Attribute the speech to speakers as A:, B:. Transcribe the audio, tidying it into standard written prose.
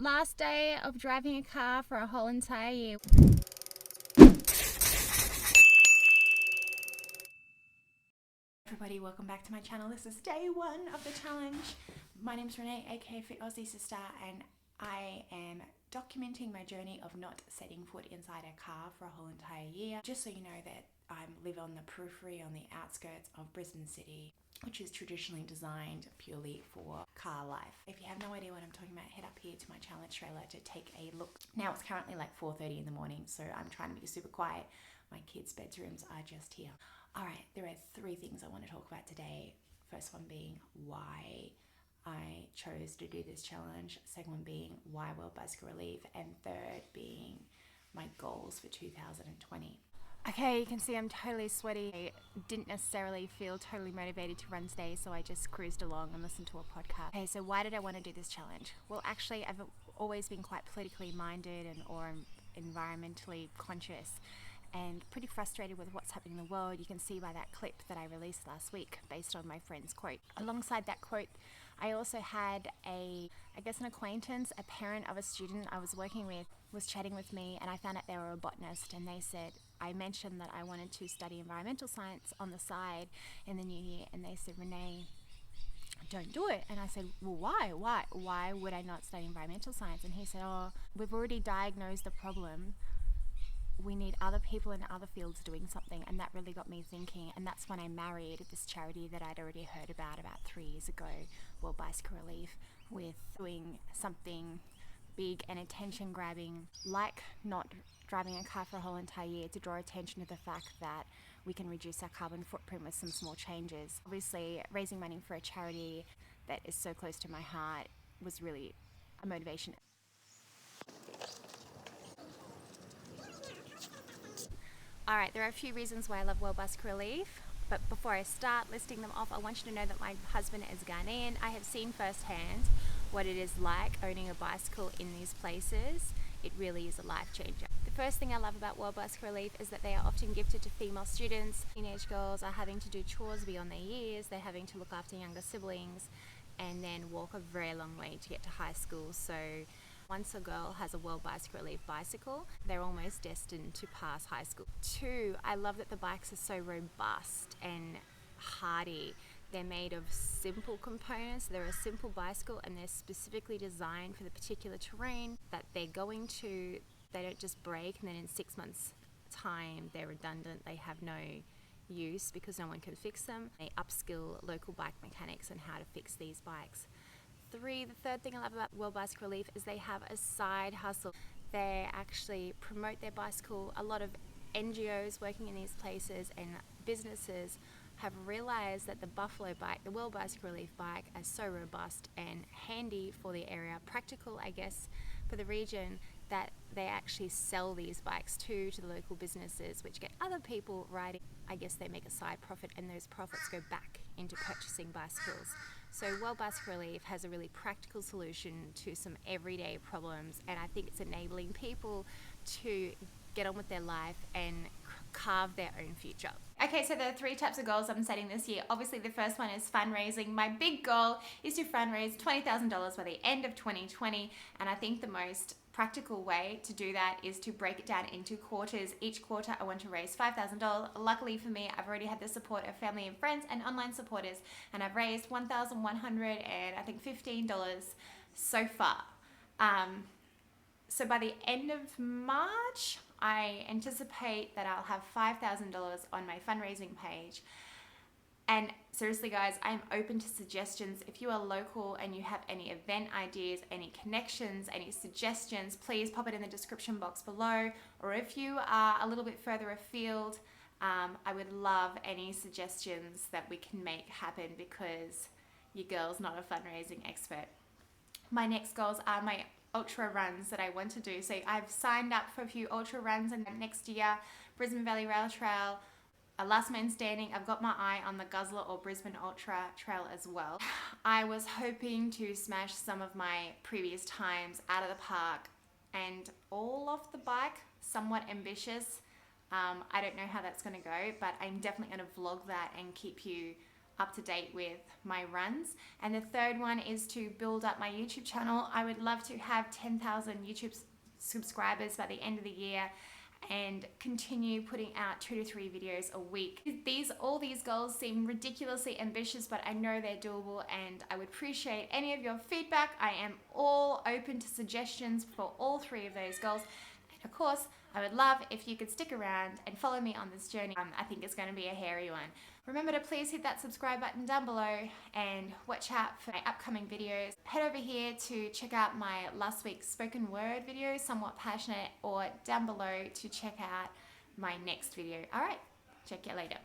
A: Last day of driving a car for a whole entire year. Everybody, welcome back to my channel. This is day one of the challenge. My name's Renee, aka Fit Aussie Sister, and I am documenting my journey of not setting foot inside a car for a whole entire year. Just so you know that I live on the periphery, on the outskirts of Brisbane City, which is traditionally designed purely for car life. If you have no idea what I'm talking about, head up here to my challenge trailer to take a look. Now it's currently like 4:30 in the morning, so I'm trying to be super quiet. My kids' bedrooms are just here. All right, there are three things I want to talk about today. First one being why I chose to do this challenge. Second one being why World Bicycle Relief. And third being my goals for 2020. Okay, you can see I'm totally sweaty. I didn't necessarily feel totally motivated to run today, so I just cruised along and listened to a podcast. Okay, so why did I want to do this challenge? Well, actually, I've always been quite politically minded or environmentally conscious, and pretty frustrated with what's happening in the world. You can see by that clip that I released last week based on my friend's quote. Alongside that quote, I also had an acquaintance, a parent of a student I was working with, was chatting with me, and I found out they were a botanist, and they said, I mentioned that I wanted to study environmental science on the side in the new year, and they said, Renee, don't do it. And I said, well, why would I not study environmental science? And he said, oh, we've already diagnosed the problem. We need other people in other fields doing something. And that really got me thinking, and that's when I married this charity that I'd already heard about 3 years ago, World Bicycle Relief, with doing something big and attention grabbing, like not driving a car for a whole entire year, to draw attention to the fact that we can reduce our carbon footprint with some small changes. Obviously, raising money for a charity that is so close to my heart was really a motivation. All right, there are a few reasons why I love World Bicycle Relief, but before I start listing them off, I want you to know that my husband is Ghanaian. I have seen firsthand what it is like owning a bicycle in these places. It really is a life changer. The first thing I love about World Bicycle Relief is that they are often gifted to female students. Teenage girls are having to do chores beyond their years. They're having to look after younger siblings and then walk a very long way to get to high school. So once a girl has a World Bicycle Relief bicycle, they're almost destined to pass high school. Two, I love that the bikes are so robust and hardy. They're made of simple components. They're a simple bicycle, and they're specifically designed for the particular terrain that they're going to. They don't just break and then in 6 months' time they're redundant. They have no use because no one can fix them. They upskill local bike mechanics on how to fix these bikes. Three, the third thing I love about World Bicycle Relief is they have a side hustle. They actually promote their bicycle. A lot of NGOs working in these places and businesses have realized that the Buffalo bike, the World Bicycle Relief bike, are so robust and handy for the area, practical, I guess, for the region, that they actually sell these bikes to the local businesses, which get other people riding. I guess they make a side profit, and those profits go back into purchasing bicycles. So World Bicycle Relief has a really practical solution to some everyday problems, and I think it's enabling people to get on with their life and carve their own future. Okay, so there are 3 types of goals I'm setting this year. Obviously, the first one is fundraising. My big goal is to fundraise $20,000 by the end of 2020, and I think the most practical way to do that is to break it down into quarters. Each quarter I want to raise $5,000. Luckily for me, I've already had the support of family and friends and online supporters, and I've raised $1,115 so far. So by the end of March, I anticipate that I'll have $5,000 on my fundraising page. And seriously, guys, I'm open to suggestions. If you are local and you have any event ideas, any connections, any suggestions, please pop it in the description box below. Or if you are a little bit further afield, I would love any suggestions that we can make happen, because your girl's not a fundraising expert. My next goals are my ultra runs that I want to do. So I've signed up for a few ultra runs, and next year, Brisbane Valley Rail Trail, a Last Man Standing. I've got my eye on the Guzzler or Brisbane Ultra Trail as well. I was hoping to smash some of my previous times out of the park and all off the bike, somewhat ambitious. I don't know how that's going to go, but I'm definitely going to vlog that and keep you up to date with my runs. And the third one is to build up my YouTube channel. I would love to have 10,000 YouTube subscribers by the end of the year and continue putting out 2 to 3 videos a week. All these goals seem ridiculously ambitious, but I know they're doable, and I would appreciate any of your feedback. I am all open to suggestions for all 3 of those goals. And of course, I would love if you could stick around and follow me on this journey. I think it's going to be a hairy one. Remember to please hit that subscribe button down below and watch out for my upcoming videos. Head over here to check out my last week's spoken word video, Somewhat Passionate, or down below to check out my next video. All right, check you later.